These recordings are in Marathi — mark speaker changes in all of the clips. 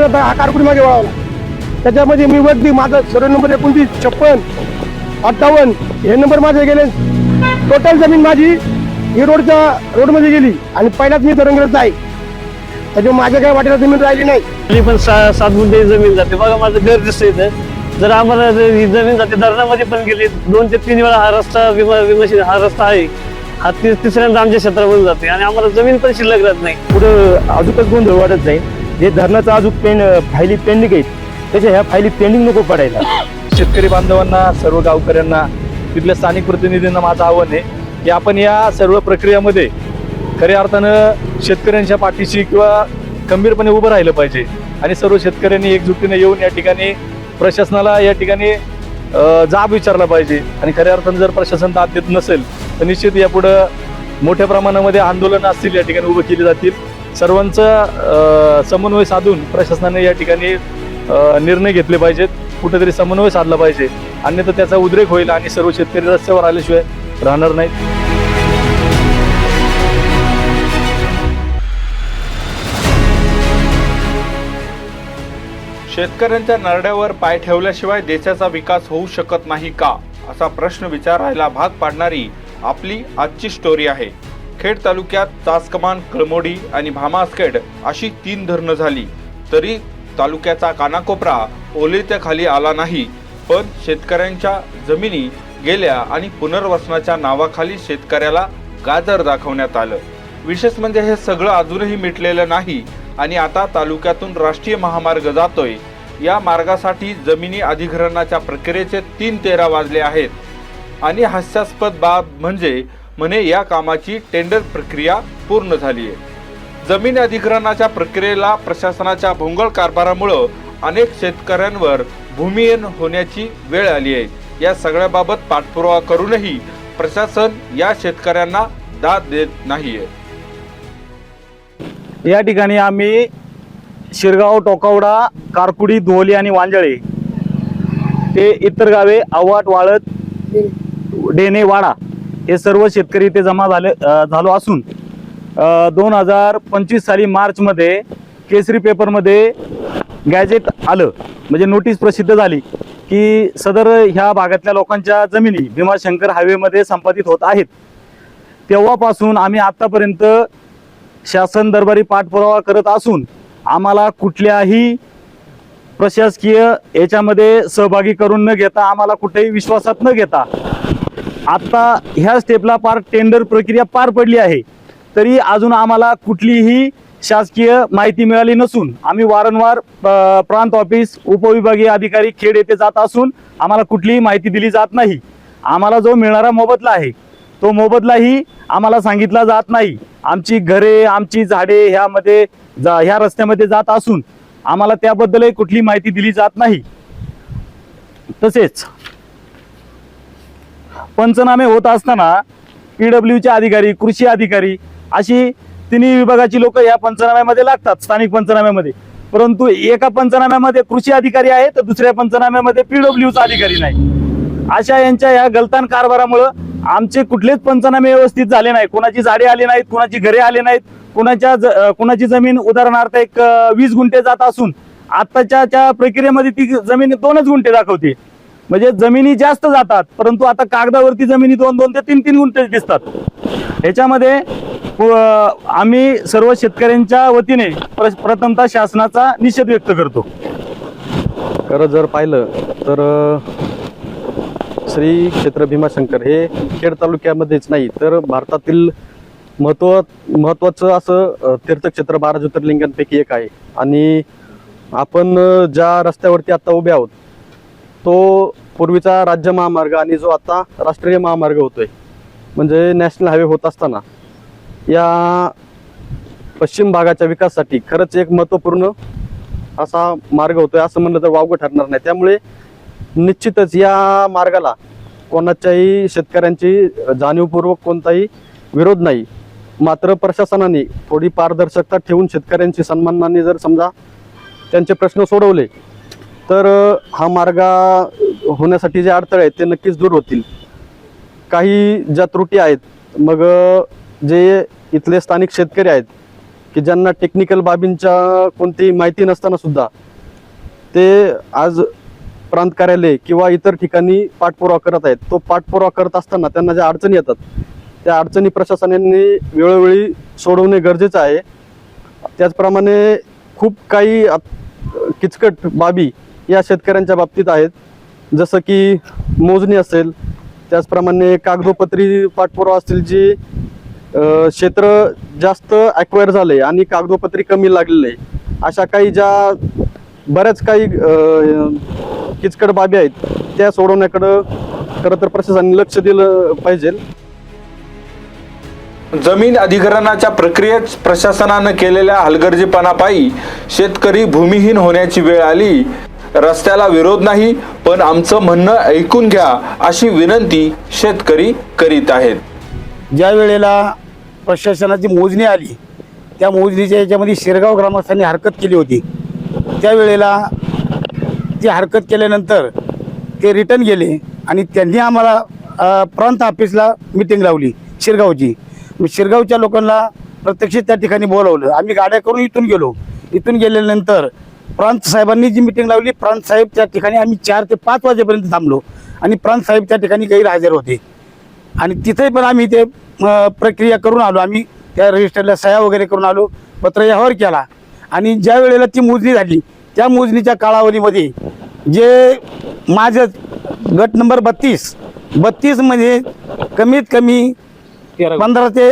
Speaker 1: जाता हा कारकुडी मागे वळवला. त्याच्यामध्ये मी वरती माझा सर्व नंबर 29, 56, 58 हे नंबर माझे गेले. टोटल जमीन माझी ही रोडमध्ये गेली आणि पहिलाच मी तरंगत आहे. त्याच्यामुळे माझ्या काही वाटेला जमीन राहिली नाही.
Speaker 2: पण 7 गुंठे जमीन जाते. बघा माझं घर दिसतं इथं. जर आम्हाला ही जमीन जाते धरणामध्ये पण गेली 2 ते 3 वेळा. हा रस्ता हा रस्ता आहे हा तिसऱ्यांदा आमच्या क्षेत्रामधून जाते आणि आम्हाला जमीन पण शिल्लक राहत नाही.
Speaker 1: पुढं अजूनच गोंधळ वाढत जाईल. जे धरणाचा अजून फायली पेंडिंग आहेत त्याच्या ह्या फायली पेंडिंग नको पडायला.
Speaker 3: शेतकरी बांधवांना, सर्व गावकऱ्यांना, तिथल्या स्थानिक प्रतिनिधींना माझं आव्हान आहे की आपण या सर्व प्रक्रियेमध्ये खऱ्या अर्थानं शेतकऱ्यांच्या पाठीशी किंवा खंबीरपणे उभं राहिलं पाहिजे आणि सर्व शेतकऱ्यांनी एकजुटीने येऊन या ठिकाणी प्रशासनाला या ठिकाणी जाब विचारला पाहिजे. आणि खऱ्या अर्थानं जर प्रशासन दाद देत नसेल तर निश्चित यापुढं मोठ्या प्रमाणामध्ये आंदोलनं असतील या ठिकाणी उभं केली जातील. सर्वांचा समन्वय साधून प्रशासनाने या ठिकाणी निर्णय घेतले पाहिजेत. कुठेतरी समन्वय साधला पाहिजे, अन्यथा त्याचा उद्रेक होईल आणि सर्व शेतकरी रस्त्यावर आल्याशिवाय राहणार नाहीत.
Speaker 4: शेतकऱ्यांच्या नरड्यावर पाय ठेवल्याशिवाय देशाचा विकास होऊ शकत नाही का, असा प्रश्न विचारायला भाग पाडणारी आपली आजची स्टोरी आहे. खेड तालुक्यात चासकमान, कळमोडी आणि भामासखेड अशी 3 धरणं झाली तरी तालुक्याचा कानाकोपरा ओलीच्या खाली आला नाही. पण शेतकऱ्यांच्या जमिनी गेल्या आणि पुनर्वसनाच्या नावाखाली शेतकऱ्याला गाजर दाखवण्यात आलं. विशेष म्हणजे हे सगळं अजूनही मिटलेलं नाही आणि आता तालुक्यातून राष्ट्रीय महामार्ग जातोय. या मार्गासाठी जमिनी अधिग्रहणाच्या प्रक्रियेचे 3:13 वाजले आहेत आणि हास्यास्पद बाब म्हणजे म्हणे या कामाची टेंडर प्रक्रिया पूर्ण झाली आहे. जमीन अधिग्रहणाच्या प्रक्रियेला प्रशासनाच्या भोंगळ कारभारामुळे अनेक शेतकऱ्यांवर भूमिहीन होण्याची वेळ आली आहे. या सगळ्याबाबत पाठपुरावा करूनही प्रशासन या शेतकऱ्यांना दाद देत नाहीये.
Speaker 3: या ठिकाणी आम्ही शिरगाव, टोकावडा, कारकुडी, धोली आणि वांजळे ते इतर गावे आव्हाट, वाळत, डेने, वाडा हे सर्व शेतकरी इथे जमा झालो असून 2025 साली मार्चमध्ये केसरी पेपरमध्ये गॅजेट आलं, म्हणजे नोटीस प्रसिद्ध झाली की सदर ह्या भागातल्या लोकांच्या जमिनी भीमाशंकर हायवेमध्ये संपादित होत आहेत. तेव्हापासून आम्ही आतापर्यंत शासन दरबारी पाठपुरावा करत असून आम्हाला कुठल्याही प्रशासकीय याच्यामध्ये सहभागी करून न घेता, आम्हाला कुठेही विश्वासात न घेता आता ह्या स्टेपला टेंडर प्रक्रिया पार पडली आहे तरी अजून आम्हाला कुठलीही शासकीय माहिती मिळाली नसून आम्ही वारंवार प्रांत ऑफिस, उपविभागीय अधिकारी खेड येथे जात असून आम्हाला कुठलीही माहिती दिली जात नाही. आम्हाला जो मिळणारा मोबदला आहे तो मोबदलाही आम्हाला सांगितला जात नाही. आमची घरे, आमची झाडे ह्या रस्त्यामध्ये जात असून आम्हाला त्याबद्दलही कुठली माहिती दिली जात नाही. तसेच पंचनामे होत असताना PWचे अधिकारी, कृषी अधिकारी अशी तिन्ही विभागाची लोक या पंचनाम्यामध्ये लागतात, स्थानिक पंचनाम्यामध्ये. परंतु एका पंचनाम्यामध्ये कृषी अधिकारी आहे तर दुसऱ्या पंचनाम्यामध्ये PWचा अधिकारी नाही. अशा यांच्या या गलतान कारभारामुळे आमचे कुठलेच पंचनामे व्यवस्थित झाले नाही. कोणाची झाडे आली नाहीत, कोणाची घरे आले नाहीत, कोणाची जमीन उदाहरणार्थ 20 गुंठे जात असून आताच्या त्या प्रक्रियेमध्ये ती जमीन 2च गुंठे दाखवते. म्हणजे जमिनी जास्त जातात परंतु आता कागदावरती जमिनी 2-2 ते 3-3 गुंठे दिसतात. ह्याच्यामध्ये आम्ही सर्व शेतकऱ्यांच्या वतीने प्रथमतः शासनाचा निषेध व्यक्त करतो.
Speaker 5: खरं जर पाहिलं तर श्री क्षेत्र भीमाशंकर हे खेड तालुक्यामध्येच नाही तर भारतातील महत्वाचं असं तीर्थक्षेत्र 12 ज्योतिर्लिंगांपैकी एक आहे. आणि आपण ज्या रस्त्यावरती आता उभे आहोत तो पूर्वीचा राज्य महामार्ग आणि जो आता राष्ट्रीय महामार्ग होतोय, म्हणजे नॅशनल हायवे होत असताना या पश्चिम भागाच्या विकासासाठी खरंच एक महत्त्वपूर्ण असा मार्ग होतोय असं म्हणलं तर वावगं ठरणार नाही. त्यामुळे निश्चितच या मार्गाला कोणाच्याही शेतकऱ्यांची जाणीवपूर्वक कोणताही विरोध नाही. मात्र प्रशासनाने थोडी पारदर्शकता ठेवून शेतकऱ्यांची सन्मानाने जर समजा त्यांचे प्रश्न सोडवले तर हा मार्ग होण्यासाठी जे अडथळे आहेत ते नक्कीच दूर होतील. काही ज्या त्रुटी आहेत, मग जे इथले स्थानिक शेतकरी आहेत की ज्यांना टेक्निकल बाबींच्या कोणतीही माहिती नसताना सुद्धा ते आज प्रांत कार्यालय किंवा इतर ठिकाणी पाठपुरावा करत आहेत. तो पाठपुरावा करत असताना त्यांना ज्या अडचणी येतात त्या अडचणी प्रशासनाने वेळोवेळी सोडवणे गरजेचं आहे. त्याचप्रमाणे खूप काही किचकट बाबी या शेतकऱ्यांच्या बाबतीत आहेत, जसं की मोजणी असेल, त्याचप्रमाणे कागदोपत्री पाठपुरावा असतील, जी क्षेत्र जास्त ॲक्वायर झाले आणि कागदोपत्री कमी लागलेले, अशा काही ज्या बऱ्याच काही किचकट बाबी आहेत त्या सोडवण्याकडं खरं तर प्रशासनाने लक्ष दिलं पाहिजे.
Speaker 4: जमीन अधिग्रहणाच्या प्रक्रियेत प्रशासनानं केलेल्या हलगर्जीपणापायी शेतकरी भूमिहीन होण्याची वेळ आली. रस्त्याला विरोध नाही, पण आमचं म्हणणं ऐकून घ्या अशी विनंती शेतकरी करीत आहेत.
Speaker 6: ज्या वेळेला प्रशासनाची मोजणी आली त्या मोजणीच्या याच्यामध्ये शिरगाव ग्रामस्थांनी हरकत केली होती. त्यावेळेला ती हरकत केल्यानंतर ते रिटर्न गेले आणि त्यांनी आम्हाला प्रांत ऑफिसला मिटिंग लावली शिरगावची. शिरगावच्या लोकांना प्रत्यक्ष त्या ठिकाणी बोलावलं. आम्ही गाड्या करून इथून गेलो. इथून गेल्यानंतर प्रांत साहेबांनी जी मिटिंग लावली, प्रांत साहेब त्या ठिकाणी आम्ही 4 ते 5 वाजेपर्यंत थांबलो आणि प्रांत साहेब त्या ठिकाणी गैरहजर होते आणि तिथे पण आम्ही ते प्रक्रिया करून आलो. आम्ही त्या रजिस्टरला सह्या वगैरे करून आलो, पत्रव्यवहार केला आणि ज्या वेळेला ती मोजणी झाली त्या मोजणीच्या कालावधीमध्ये जे माझं गट नंबर 32 मध्ये कमीत कमी 15 ते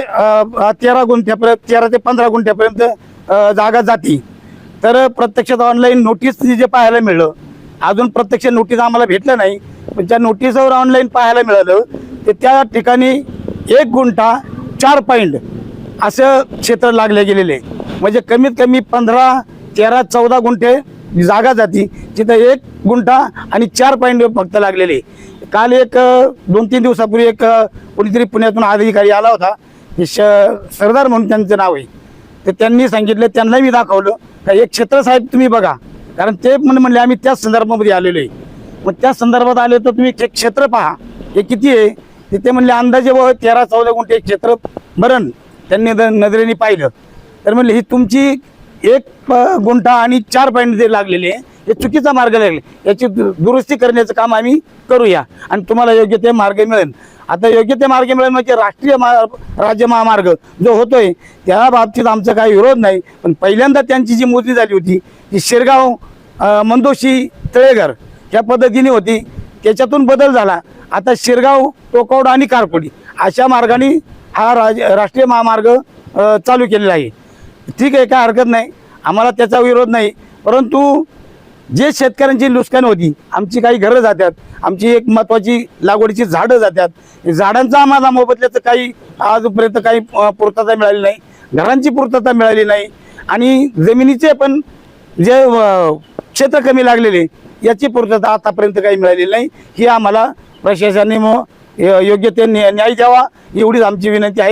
Speaker 6: 13 गुंठ्यापर्यंत 13 ते 15 गुंठ्यापर्यंत जागा जाती. तर प्रत्यक्षात ऑनलाईन नोटीस जे पाहायला मिळलं, अजून प्रत्यक्ष नोटीस आम्हाला भेटलं नाही, पण त्या नोटीसवर ऑनलाईन पाहायला मिळालं तर त्या ठिकाणी 1 गुंठा 4 पॉईंट असं क्षेत्र लागले गेलेले. म्हणजे कमीत कमी 15, 13, 14 गुंठे जागा जाती, तिथं 1 गुंठा आणि 4 पॉईंट फक्त लागलेले. काल एक 2-3 दिवसापूर्वी एक कोणीतरी पुण्यातून अधिकारी आला होता, सरदार म्हणून त्यांचं नाव आहे. तर त्यांनी सांगितलं, त्यांना मी दाखवलं का एक क्षेत्र साहेब तुम्ही बघा, कारण ते म्हणले आम्ही त्याच संदर्भामध्ये आलेलो आहे. मग त्या संदर्भात आले तर तुम्ही एक क्षेत्र पहा, हे किती आहे. तिथे म्हणले अंदाजे 13-14 गुंठे क्षेत्र भरण त्यांनी नजरेने पाहिलं. तर म्हणले ही तुमची 1 गुंठा आणि 4 पॉईंट जे लागलेले हे चुकीचा मार्ग लागले, याची दुरुस्ती करण्याचं काम आम्ही करूया आणि तुम्हाला योग्य ते मार्ग मिळेल. आता योग्य ते मार्ग मिळेल म्हणजे राष्ट्रीय राज्य महामार्ग जो होतोय त्या बाबतीत आमचा काही विरोध नाही. पण पहिल्यांदा त्यांची जी मोजणी झाली होती ती शिरगाव, मंदोशी, तळेघर या पद्धतीने होती. त्याच्यातून बदल झाला. आता शिरगाव, टोकवडा आणि कारकोडी अशा मार्गाने हा राष्ट्रीय महामार्ग चालू केलेला आहे. ठीक आहे, काय हरकत नाही, आम्हाला त्याचा विरोध नाही. परंतु जे शेतकऱ्यांची नुकसान होती, आमची काही घरं जातात, आमची एक महत्त्वाची लागवडीची झाडं जातात, झाडांचा आम्हाला मोबदल्याचं काही आजपर्यंत काही पूर्तता मिळाली नाही, घरांची पूर्तता मिळाली नाही आणि जमिनीचे पण जे क्षेत्र कमी लागलेले याची पूर्तता आतापर्यंत काही मिळालेली नाही. ही आम्हाला प्रशासनाने योग्य ते न्याय द्यावा एवढीच आमची विनंती आहे.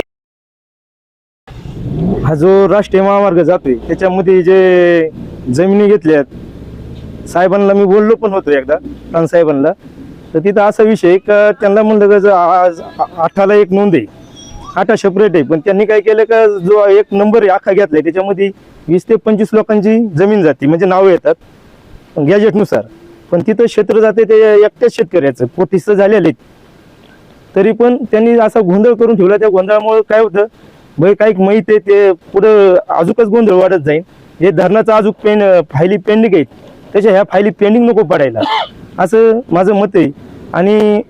Speaker 1: हा जो राष्ट्रीय महामार्ग जातोय त्याच्यामध्ये जे जमिनी घेतल्यात, साहेबांना मी बोललो पण होतो एकदा प्रांत साहेबांना, तर तिथं असा विषय का त्यांना म्हणलं का आज 8ला एक नोंद आहे, 8 सेपरेट आहे, पण त्यांनी काय केलं का जो 1 नंबर आहे आखा घेतलाय त्याच्यामध्ये 20 ते 25 लोकांची जमीन जाते, म्हणजे नावं येतात गॅजेटनुसार, पण तिथं क्षेत्र जाते ते एकट्याच शेतकऱ्याचं पोटीस झालेले. तरी पण त्यांनी असा गोंधळ करून ठेवला. त्या गोंधळामुळे काय होतं, भाई काही माहिती आहे ते पुढं अजूकच गोंधळ वाढत जाईल. हे धरणाचं अजूक फायली पेंडिंग आहेत, त्याच्या ह्या फायली पेंडिंग नको पडायला असं माझं मत आहे. आणि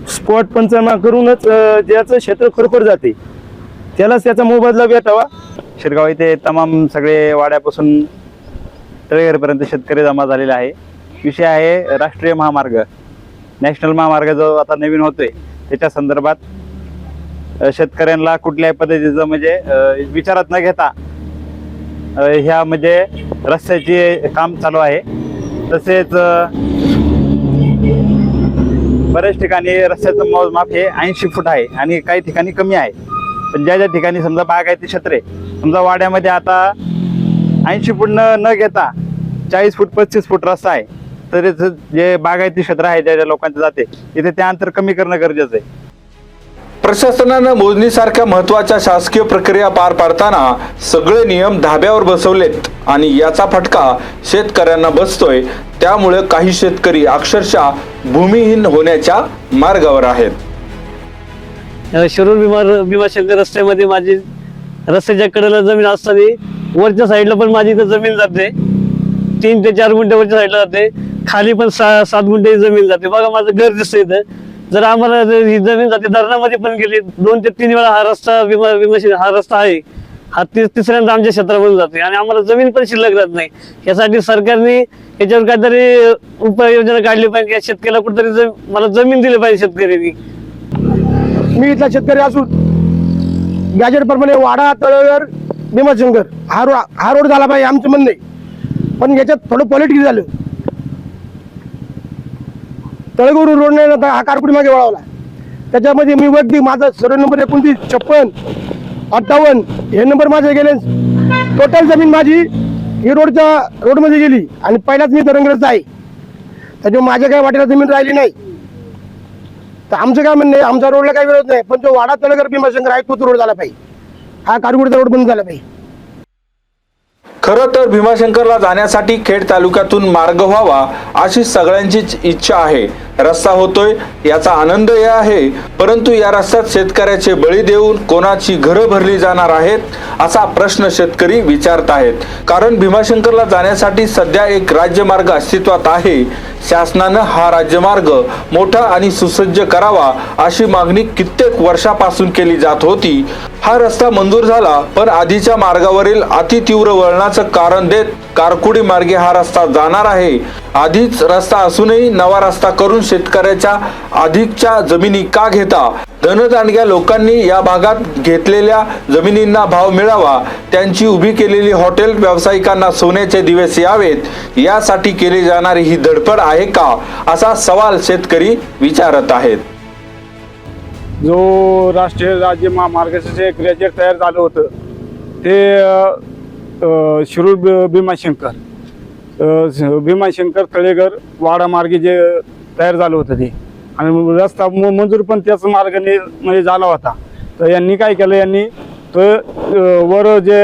Speaker 1: स्पॉट पंचनामा करूनच ज्याचं क्षेत्र खरोखर जाते त्यालाच त्याचा मोबदला भेटावा.
Speaker 3: शिरगाव इथे तमाम सगळे वाड्यापासून तळेघरपर्यंत शेतकरी जमा झालेले आहे. विषय आहे राष्ट्रीय महामार्ग, नॅशनल महामार्ग जो आता नवीन होतोय त्याच्या संदर्भात शेतकऱ्यांना कुठल्याही पद्धतीचं म्हणजे विचारात न घेता ह्या म्हणजे रस्त्याचे काम चालू आहे. तसेच बऱ्याच ठिकाणी रस्त्याचं मोजमाप हे 80 फूट आहे आणि काही ठिकाणी कमी आहे. पण ज्या ज्या ठिकाणी समजा बागायती क्षेत्र आहे, समजा वाड्यामध्ये आता 80 फूट न घेता 40 फूट 25 फूट रस्ता आहे, तर जे बागायती क्षेत्र आहे ज्या ज्या लोकांचे जाते तिथे ते अंतर कमी करणं गरजेचं आहे.
Speaker 4: प्रशासनानं मोजणीसारख्या महत्त्वाच्या शासकीय प्रक्रिया पार पाडताना सगळे नियम धाब्यावर बसवलेत आणि याचा फटका शेतकऱ्यांना बसतोय। त्यामुळे काही शेतकरी अक्षरशः भूमिहीन होण्याच्या मार्गावर आहेत।
Speaker 2: शिरूर भीमाशंकर रस्त्यामध्ये माझी रस्त्याच्या कडेला जमीन असताना वरच्या साईडला पण माझी इथं जमीन जाते, 3 ते 4 गुंठे वरच्या साईडला जाते, खाली पण 7 गुंठे जमीन जाते। बघा माझं घर दिसतं इथं। जर आम्हाला ही जमीन जाते धरणामध्ये पण गेली 2 ते 3 वेळा हा रस्ता हा रस्ता आहे, हा तिसऱ्यांदा आमच्या क्षेत्रामधून जाते आणि आम्हाला जमीन पण शिल्लक राहत नाही। यासाठी सरकारने याच्यावर काहीतरी उपाययोजना काढली पाहिजे, शेतकऱ्याला कुठेतरी मला जमीन दिली पाहिजे शेतकऱ्यांनी।
Speaker 1: मी इथला शेतकरी असून गॅजेट प्रमाणे वाडा तळेघर भीमाशंकर हा रोड झाला पाहिजे आमचं म्हणणं आहे। पण याच्यात थोडं पॉलिटिक्स झालं। तळेघर रोड नाही ना, हा कारकुडी मागे वळवला। त्याच्यामध्ये मी वरती माझा सर्व नंबर 29, 56, 58 हे नंबर माझे गेले। टोटल जमीन माझी ही रोडमध्ये गेली आणि पहिलाच मी तरंगरच आहे, त्याच्यामुळे माझ्या काही वाटेला जमीन राहिली नाही। तर आमचं काय म्हणणं आहे, आमच्या रोडला काही विरोध नाही, पण जो वाडा तळेघर भीमाशंकर आहे तोच रोड झाला पाहिजे, हा कारकुडीचा रोड बंद झाला पाहिजे।
Speaker 4: खरं तर भीमाशंकरला जाण्यासाठी खेड तालुक्यातून मार्ग व्हावा अशी सगळ्यांचीच इच्छा आहे। रस्ता होतोय याचा आनंद आहे, परंतु या रस्त्यात शेतकऱ्याचे बळी देऊन कोणाची घरं भरली जाणार आहेत असा प्रश्न शेतकरी विचारत आहेत। कारण भीमाशंकरला जाण्यासाठी सध्या एक राज्यमार्ग अस्तित्वात आहे। शासनानं हा राज्यमार्ग मोठा आणि सुसज्ज करावा अशी मागणी कित्येक वर्षापासून केली जात होती। हा रस्ता मंजूर झाला, पण आधीच्या मार्गावरील अतितीव्र वळणाचं कारण देत कारकुडी मार्गे हा रस्ता जाणार आहे। आधीच रस्ता असूनही नवा रस्ता करून शेतकऱ्याच्या अधिकच्या जमिनी का घेता? धनदांडग्या लोकांनी या भागात घेतलेल्या जमिनींना भाव मिळावा, त्यांची उभी केलेली हॉटेल व्यावसायिकांना सोन्याचे दिवस यावेत यासाठी केली जाणारी ही धडपड आहे का, असा सवाल शेतकरी विचारत आहेत।
Speaker 7: जो राष्ट्रीय राज्य महामार्गाचं जे ग्रॅज्युएट तयार झालं होतं ते शिरूर भीमाशंकर तळेघर वाडा मार्गे जे तयार झालं होतं ते, आणि रस्ता मंजूर पण त्याच मार्गाने म्हणजे झाला होता। तर यांनी काय केलं, यांनी वर जे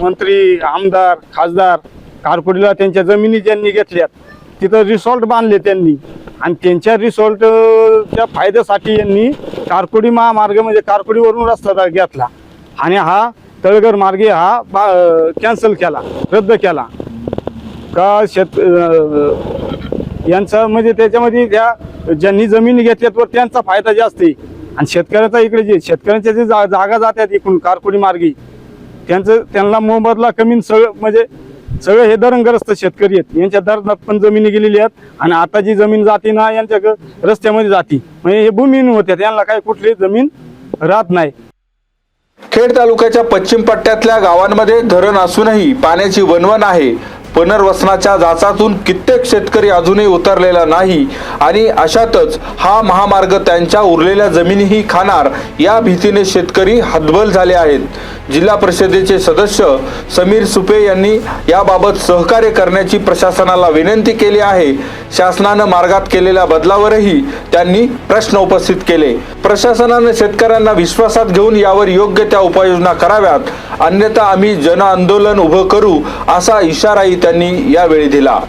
Speaker 7: मंत्री, आमदार, खासदार कारकुडीला त्यांच्या जमिनी ज्यांनी घेतल्यात तिथं रिसॉर्ट बांधले त्यांनी, आणि त्यांच्या रिसॉर्टच्या फायद्यासाठी यांनी कारकुडी महामार्ग म्हणजे कारकुडीवरून रस्ता घेतला आणि हा तळेघर मार्गे हा कॅन्सल केला, रद्द केला का यांचा म्हणजे त्याच्यामध्ये त्या ज्यांनी जमिनी घेतल्यात वर त्यांचा फायदा जास्त आहे आणि शेतकऱ्याचा इकडे जे शेतकऱ्यांच्या जे जागा जातात इकडून कारकुडी मार्गी त्यांना मोबदला कमी सगळं म्हणजे सगळे हे दरंगरस्त शेतकरी आहेत। यांच्या दरात पण जमिनी गेलेली आहेत आणि आता जी जमीन जाती ना यांच्या रस्त्यामध्ये जाती, म्हणजे हे भूमिहीन होत्यात, यांना काही कुठली जमीन राहत नाही।
Speaker 4: खेड तालुक्याच्या पश्चिम पट्ट्यातल्या गावांमध्ये धरण असूनही पाण्याची वणवण आहे। पुनर्वसनाच्या जाचातून कित्येक शेतकरी अजूनही उतरलेला नाही आणि अशातच हा महामार्ग त्यांच्या उरलेल्या जमिनीही खाणार या भीतीने शेतकरी हतबल झाले आहेत। जिल्हा परिषदेचे सदस्य समीर सुपे यांनी याबाबत सहकार्य करण्याची प्रशासनाला विनंती केली आहे। शासनानं मार्गात केलेल्या बदलावरही त्यांनी प्रश्न उपस्थित केले। प्रशासनानं शेतकऱ्यांना विश्वासात घेऊन यावर योग्य त्या उपाययोजना कराव्यात, अन्यथा आम्ही जन आंदोलन उभं करू असा इशाराही त्यांनी यावेळी दिला।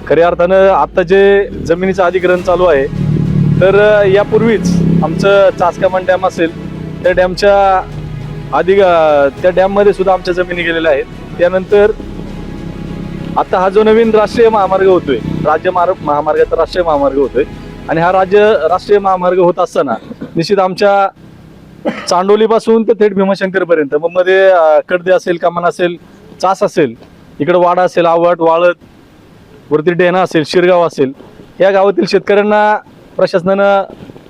Speaker 3: खऱ्या अर्थानं आता जे जमिनीचं अधिग्रहण चालू आहे, तर यापूर्वीच आमचं चासकामान डॅम असेल त्या डॅमच्या त्या डॅममध्ये सुद्धा आमच्या जमिनी गेलेल्या आहेत। त्यानंतर आता हा जो नवीन राष्ट्रीय महामार्ग होतोय, महामार्गाचा राष्ट्रीय महामार्ग होतोय आणि हा राष्ट्रीय महामार्ग होत असताना निश्चित आमच्या चांडोलीपासून ते थेट भीमाशंकर पर्यंत, मग मध्ये कडदे असेल, कमान असेल, चास असेल, इकडे वाडा असेल, आवट, वाळत, वरती डेना असेल, शिरगाव असेल, या गावातील शेतकऱ्यांना प्रशासनानं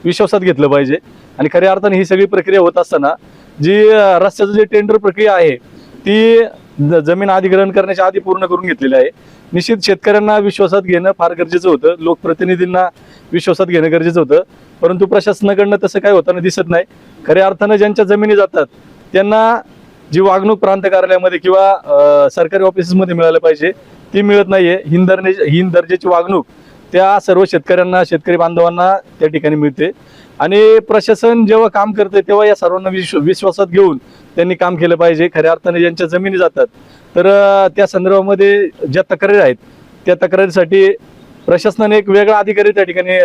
Speaker 3: विश्वासात घेतलं पाहिजे। आणि खऱ्या अर्थाने ही सगळी प्रक्रिया होत असताना जी रस्त्याचं जे टेंडर प्रक्रिया आहे ती जमीन अधिग्रहण करण्याच्या आधी पूर्ण करून घेतलेली आहे। निश्चित शेतकऱ्यांना विश्वासात घेणं फार गरजेचं होतं, लोकप्रतिनिधींना विश्वासात घेणं गरजेचं होतं, परंतु प्रशासनाकडनं तसं काही होताना दिसत नाही। खऱ्या अर्थानं ज्यांच्या जमिनी जातात त्यांना जी वागणूक प्रांत कार्यालयामध्ये किंवा सरकारी ऑफिसेसमध्ये मिळायला पाहिजे ती मिळत नाहीये। हीन दर्जाची वागणूक त्या सर्व शेतकऱ्यांना, शेतकरी बांधवांना त्या ठिकाणी मिळते आणि प्रशासन जेव्हा काम करते तेव्हा या सर्वांना विश्वासात घेऊन त्यांनी काम केलं पाहिजे. खऱ्या अर्थाने ज्यांच्या जमिनी जातात तर त्या संदर्भामध्ये ज्या तक्रारी आहेत त्या तक्रारीसाठी प्रशासनाने एक वेगळा अधिकारी त्या ठिकाणी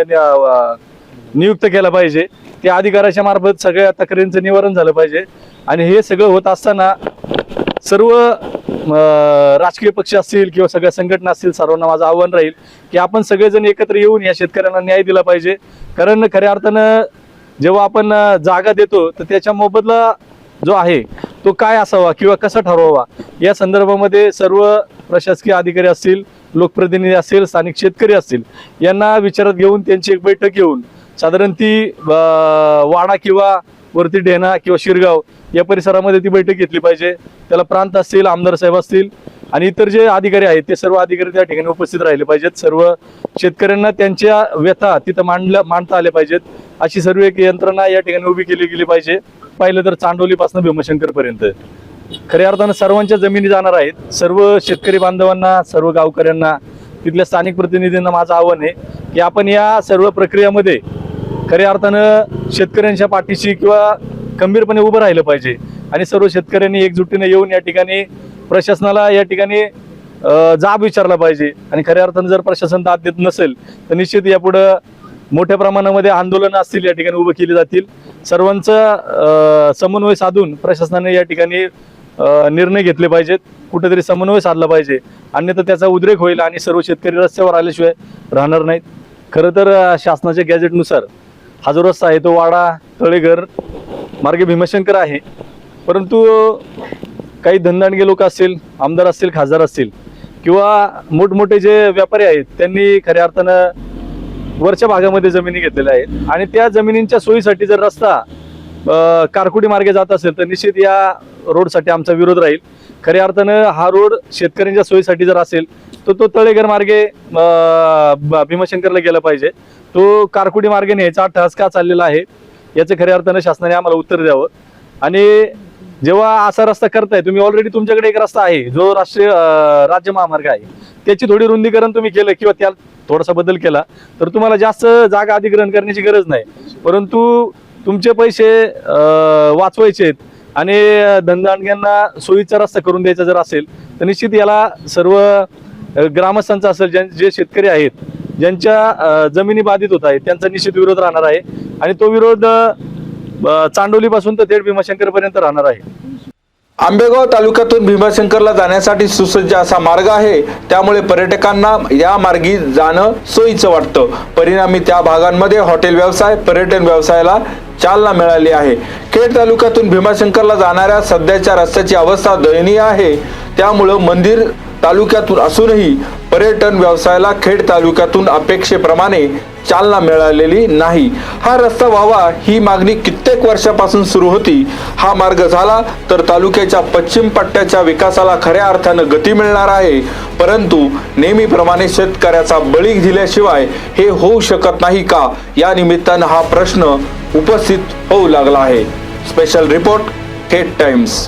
Speaker 3: नियुक्त केला पाहिजे. त्या अधिकाऱ्याच्या मार्फत सगळ्या तक्रारींचं निवारण झालं पाहिजे. आणि हे सगळं होत असताना सर्व राजकीय पक्ष असतील किंवा सगळ्या संघटना असतील, सर्वांना माझं आव्हान राहील की आपण सगळेजण एकत्र येऊन या शेतकऱ्यांना न्याय दिला पाहिजे. कारण खऱ्या अर्थानं जेव्हा आपण जागा देतो तर त्याच्या मोबदला जो आहे तो काय असावा किंवा कसा ठरवावा या संदर्भामध्ये सर्व प्रशासकीय अधिकारी असतील, लोकप्रतिनिधी असतील, स्थानिक शेतकरी असतील यांना विचारात घेऊन त्यांची एक बैठक घेऊन साधारण ती वाडा किंवा वरती ढेना किंवा शिरगाव या परिसरामध्ये ती बैठक घेतली पाहिजे. त्याला प्रांत असतील, आमदार साहेब असतील आणि इतर जे अधिकारी आहेत ते सर्व अधिकारी त्या ठिकाणी उपस्थित राहिले पाहिजेत. सर्व शेतकऱ्यांना त्यांच्या व्यथा तिथं मांडता आल्या पाहिजेत अशी सर्व एक यंत्रणा या ठिकाणी उभी केली गेली पाहिजे. पाहिलं तर चांडोलीपासून भीमाशंकर पर्यंत खऱ्या अर्थानं सर्वांच्या जमिनी जाणार आहेत. सर्व शेतकरी बांधवांना, सर्व गावकऱ्यांना, तिथल्या स्थानिक प्रतिनिधींना माझं आव्हान आहे की आपण या सर्व प्रक्रियेमध्ये खऱ्या अर्थानं शेतकऱ्यांच्या पाठीशी किंवा खंबीरपणे उभं राहिलं पाहिजे. आणि सर्व शेतकऱ्यांनी एकजुटीने येऊन या ठिकाणी प्रशासनाला या ठिकाणी जाब विचारला पाहिजे. आणि खऱ्या अर्थानं जर प्रशासन दाद देत नसेल तर निश्चित यापुढं मोठ्या प्रमाणामध्ये आंदोलनं असतील या ठिकाणी उभं केली जातील. सर्वांचा समन्वय साधून प्रशासनाने या ठिकाणी निर्णय घेतले पाहिजेत. कुठेतरी समन्वय साधला पाहिजे, अन्यथा त्याचा उद्रेक होईल आणि सर्व शेतकरी रस्त्यावर आल्याशिवाय राहणार नाहीत. खरं तर शासनाच्या गॅजेटनुसार हा जो रस्ता आहे तो वाडा तळेघर मार्गे भीमाशंकर आहे. परंतु काही धनदांडगे लोक असतील, आमदार असतील, खासदार असतील किंवा मोठमोठे जे व्यापारी आहेत त्यांनी खऱ्या अर्थानं वरच्या भागामध्ये जमिनी घेतलेल्या आहेत आणि त्या जमिनींच्या सोयीसाठी जर रस्ता कारकुटी मार्गे जात असेल तर निश्चित या रोडसाठी आमचा विरोध राहील. खऱ्या अर्थानं हा रोड शेतकऱ्यांच्या सोयीसाठी जर असेल तर तो तळेघर मार्गे भीमाशंकरला गेला पाहिजे. तो कारकुटी मार्गे न्यायचा अट्टहास का चाललेला आहे याचं खऱ्या अर्थानं शासनाने आम्हाला उत्तर द्यावं. आणि जेव्हा असा रस्ता करताय तुम्ही, ऑलरेडी तुमच्याकडे एक रस्ता आहे जो राज्य महामार्ग आहे, त्याची थोडी रुंदीकरण तुम्ही केलं किंवा त्या थोडासा बदल केला तर तुम्हाला जास्त जागा अधिग्रहण करण्याची गरज नाही. परंतु तुमचे पैसे वाचवायचे आणि धनदांडग्यांना सोयीचा रस्ता करून द्यायचा जर असेल तर निश्चित याला सर्व ग्रामस्थांचा असेल, जे शेतकरी आहेत ज्यांच्या जमिनी बाधित होत आहेत त्यांचा निश्चित विरोध राहणार आहे. आणि तो विरोध चांडोलीपासून तर थेट भीमाशंकर पर्यंत राहणार आहे.
Speaker 4: आंबेगाव तालुक्यातून भीमाशंकरला जाण्यासाठी सुसज्ज असा मार्ग आहे, त्यामुळे पर्यटकांना या मार्गी जाणं सोयीचं वाटतं. परिणामी त्या भागांमध्ये हॉटेल व्यवसाय, पर्यटन व्यवसायाला चालना मिळाली आहे. खेड तालुक्यातून भीमाशंकरला जाणाऱ्या सध्याच्या रस्त्याची अवस्था दयनीय आहे. त्यामुळं मंदिर तालुक्यातून असूनही पर्यटन व्यवसायाला खेड तालुक्यातून अपेक्षेप्रमाणे चालना मिळालेली नाही. हा रस्ता व्हावा ही मागणी कित्येक वर्षापासून सुरू होती. हा मार्ग झाला तर तालुक्याच्या पश्चिम पट्ट्याच्या विकासाला खऱ्या अर्थानं गती मिळणार आहे. परंतु नेहमीप्रमाणे शेतकऱ्याचा बळी दिल्याशिवाय हे होऊ शकत नाही का, या निमित्तानं हा प्रश्न उपस्थित होऊ लागला आहे. Special report, Khed times.